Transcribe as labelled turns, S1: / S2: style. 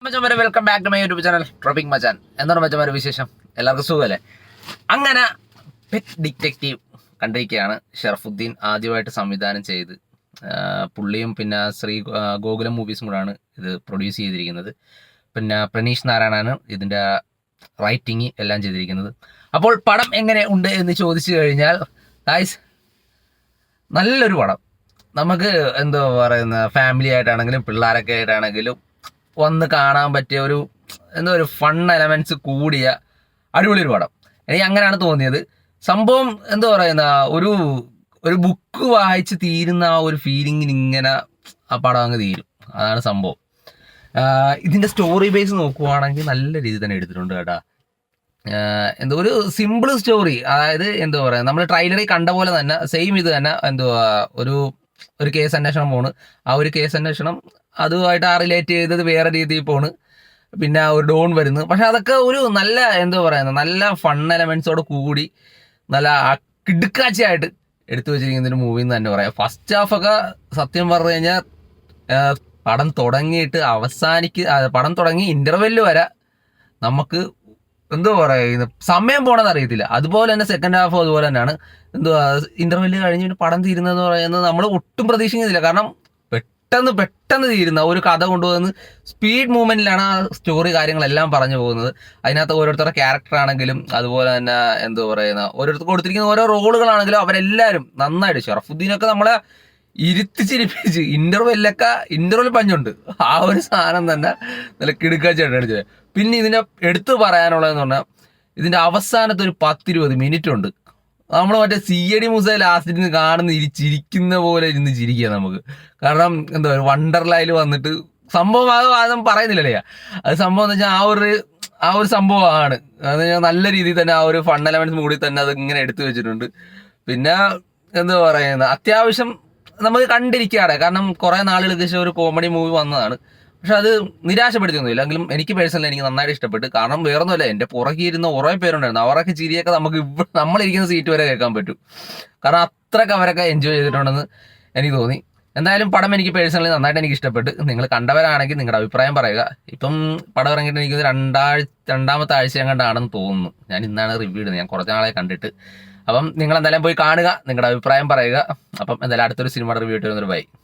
S1: മച്ചന്മാരെ welcome back to my YouTube channel ട്രോപ്പിംഗ് മച്ചാൻ. എന്താണ് മച്ചന്മാരെ വിശേഷം? എല്ലാവർക്കും സുഖമല്ലേ? അങ്ങനെ പെറ്റ് ഡിറ്റക്റ്റീവ് കണ്ടിരിക്കുകയാണ്. ഷറഫുദ്ദീൻ ആദ്യമായിട്ട് സംവിധാനം ചെയ്ത് പുള്ളിയും പിന്നെ ഗോകുലം മൂവീസും കൂടാണ് ഇത് പ്രൊഡ്യൂസ് ചെയ്തിരിക്കുന്നത്. പിന്നെ പ്രണീഷ് നാരായണാണ് ഇതിൻ്റെ റൈറ്റിങ് എല്ലാം ചെയ്തിരിക്കുന്നത്. അപ്പോൾ പടം എങ്ങനെ ഉണ്ട് എന്ന് ചോദിച്ചു കഴിഞ്ഞാൽ ഗായ്സ്, നല്ലൊരു പടം. നമുക്ക് എന്തോ പറയുന്ന ഫാമിലി ആയിട്ടാണെങ്കിലും പിള്ളേരൊക്കെ ആയിട്ടാണെങ്കിലും വന്ന് കാണാൻ പറ്റിയ ഒരു ഫൺ എലമെന്റ്സ് കൂടിയ അടിപൊളി ഒരു പടം. എനിക്ക് അങ്ങനെയാണ് തോന്നിയത്. സംഭവം എന്താ പറയുന്ന ഒരു ബുക്ക് വായിച്ച് തീരുന്ന ആ ഒരു ഫീലിങ്ങിന് ഇങ്ങനെ ആ പടം അങ്ങ് തീരും. അതാണ് സംഭവം. ഇതിന്റെ സ്റ്റോറി ബേസ് നോക്കുവാണെങ്കിൽ നല്ല രീതിയിൽ തന്നെ എടുത്തിട്ടുണ്ട് കേട്ടാ. ഒരു സിമ്പിൾ സ്റ്റോറി, അതായത് എന്താ പറയുക, നമ്മൾ ട്രെയിലറിൽ കണ്ട പോലെ തന്നെ സെയിം ഇത് തന്നെ ഒരു കേസ് അന്വേഷണം പോണ്. ആ ഒരു കേസ് അന്വേഷണം അതുമായിട്ട് ആ റിലേറ്റ് ചെയ്തത് വേറെ രീതിയിൽ പോണ്. പിന്നെ ഒരു ഡോൺ വരുന്നു. പക്ഷെ അതൊക്കെ ഒരു നല്ല നല്ല ഫൺ എലമെന്റ്സോട് കൂടി നല്ല കിടുക്കാച്ചയായിട്ട് എടുത്തു വെച്ചിരിക്കുന്ന ഒരു മൂവി എന്ന് തന്നെ പറയാം. ഫസ്റ്റ് ഹാഫൊക്കെ സത്യം പറഞ്ഞു കഴിഞ്ഞാൽ പടം തുടങ്ങി ഇന്റർവെല്ല് വരെ നമുക്ക് സമയം പോണെന്ന് അറിയത്തില്ല. അതുപോലെ തന്നെ സെക്കൻഡ് ഹാഫും അതുപോലെ തന്നെയാണ്. ഇന്റർവെല്ല് കഴിഞ്ഞിട്ട് പടം തീരുന്നതെന്ന് പറയുന്നത് നമ്മൾ ഒട്ടും പ്രതീക്ഷിക്കുന്നില്ല. കാരണം പെട്ടെന്ന് തീരുന്ന ഒരു കഥ കൊണ്ടുപോകുന്ന സ്പീഡ് മൂവ്മെന്റിലാണ് ആ സ്റ്റോറി കാര്യങ്ങളെല്ലാം പറഞ്ഞു പോകുന്നത്. അതിനകത്ത് ഓരോരുത്തരുടെ ക്യാരക്ടർ ആണെങ്കിലും അതുപോലെ തന്നെ ഓരോരുത്തർക്ക് കൊടുത്തിരിക്കുന്ന ഓരോ റോളുകളാണെങ്കിലും അവരെല്ലാവരും നന്നായിട്ട്, ഷറഫുദ്ദീനൊക്കെ നമ്മളെ ഇരുത്തിച്ചിരിപ്പിച്ച് ഇന്റർവെൽ പഞ്ചുണ്ട്. ആ ഒരു സാധനം തന്നെ നല്ല കിടുക്കാച്ചായിട്ട് അടിച്ചത്. പിന്നെ ഇതിനെ എടുത്തു പറയാനുള്ളതെന്ന് പറഞ്ഞാൽ ഇതിന്റെ അവസാനത്തെ ഒരു 10-20 മിനിറ്റ് ഉണ്ട്. നമ്മൾ മറ്റേ CID മൂസ ലാസ്റ്റിൽ നിന്ന് ചിരിക്കുന്ന പോലെ ഇരുന്ന് ചിരിക്കുക നമുക്ക്. കാരണം വണ്ടർലായിൽ വന്നിട്ട് സംഭവം അതും പറയുന്നില്ലല്ലേ. അത് സംഭവം എന്ന് വെച്ചാൽ ആ ഒരു സംഭവമാണ്. അത് നല്ല രീതിയിൽ തന്നെ ആ ഒരു ഫൺ എലമെന്റ്സ് കൂടി തന്നെ അത് ഇങ്ങനെ എടുത്തു വെച്ചിട്ടുണ്ട്. പിന്നെ അത്യാവശ്യം നമുക്ക് കണ്ടിരിക്കുകയാണ്. കാരണം കുറെ നാളുകൾക്ക് ശേഷം ഒരു കോമഡി മൂവി വന്നതാണ്. പക്ഷെ അത് നിരാശപ്പെടുത്തിയൊന്നുമില്ല. എങ്കിലും എനിക്ക് എനിക്ക് നന്നായിട്ട് ഇഷ്ടപ്പെട്ടു. കാരണം വേറൊന്നുമല്ല, എൻ്റെ പുറകെ ഇരുന്ന കുറേ പേരുണ്ടായിരുന്നു. അവരൊക്കെ ചിരിയൊക്കെ നമുക്ക് നമ്മളിരിക്കുന്ന സീറ്റ് വരെ കേൾക്കാൻ പറ്റും. കാരണം അത്രയ്ക്ക് അവരൊക്കെ എൻജോയ് ചെയ്തിട്ടുണ്ടെന്ന് എനിക്ക് തോന്നി. എന്തായാലും പടം എനിക്ക് പേഴ്സണലി നന്നായിട്ട് എനിക്ക് ഇഷ്ടപ്പെട്ടു. നിങ്ങൾ കണ്ടവരാണെങ്കിൽ നിങ്ങളുടെ അഭിപ്രായം പറയുക. ഇപ്പം പടം ഇറങ്ങിയിട്ട് എനിക്ക് രണ്ടാമത്തെ ആഴ്ച കണ്ടാണെന്ന് തോന്നുന്നു. ഞാൻ ഇന്നാണ് റിവ്യൂ ഇടുന്നത്. ഞാൻ കുറച്ച് നാളെ കണ്ടിട്ട്. അപ്പം നിങ്ങൾ എന്തായാലും പോയി കാണുക, നിങ്ങളുടെ അഭിപ്രായം പറയുക. അപ്പം എന്തായാലും അടുത്തൊരു സിനിമയുടെ റിവ്യൂ ഇട്ട് വരുന്നൊരു ബൈ.